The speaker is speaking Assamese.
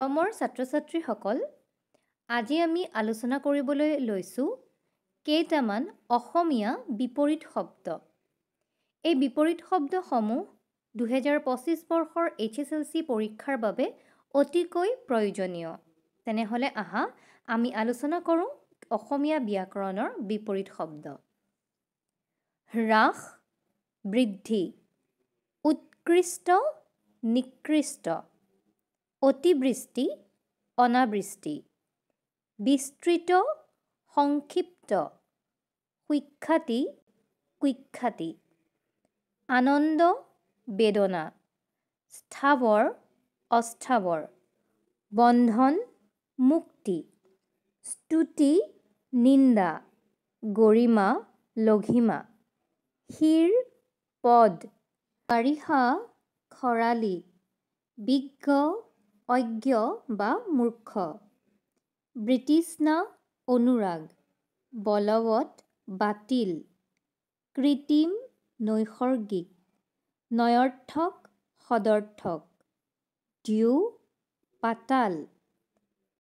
অসমৰ ছাত্ৰ ছাত্ৰীসকল, আজি আমি আলোচনা কৰিবলৈ লৈছোঁ কেইটামান অসমীয়া বিপৰীত শব্দ। এই বিপৰীত শব্দসমূহ 2025 বৰ্ষৰ HSLC পৰীক্ষাৰ বাবে অতিকৈ প্ৰয়োজনীয়। তেনেহ'লে আহা আমি আলোচনা কৰোঁ অসমীয়া ব্যাকৰণৰ বিপৰীত শব্দ। হ্ৰাস, বৃদ্ধি, উৎকৃষ্ট, নিকৃষ্ট, অতিবৃষ্টি, অনাবৃষ্টি, বিস্তৃত, সংক্ষিপ্ত, সুখ্যাতি, কুখ্যাতি, আনন্দ, বেদনা, স্থাৱৰ, অস্থাৱৰ, বন্ধন, মুক্তি, স্তুতি, নিন্দা, গৰিমা, লঘিমা, শিৰ, পদ, বাৰিষা, খৰালি, বিজ্ঞ, অজ্ঞ বা মূৰ্খ, বৃতৃষ্ণা, অনুৰাগ, বলৱৎ, বাতিল, কৃত্ৰিম, নৈসৰ্গিক, নঞৰ্থক, সদৰ্থক, দ্যু, পাতাল,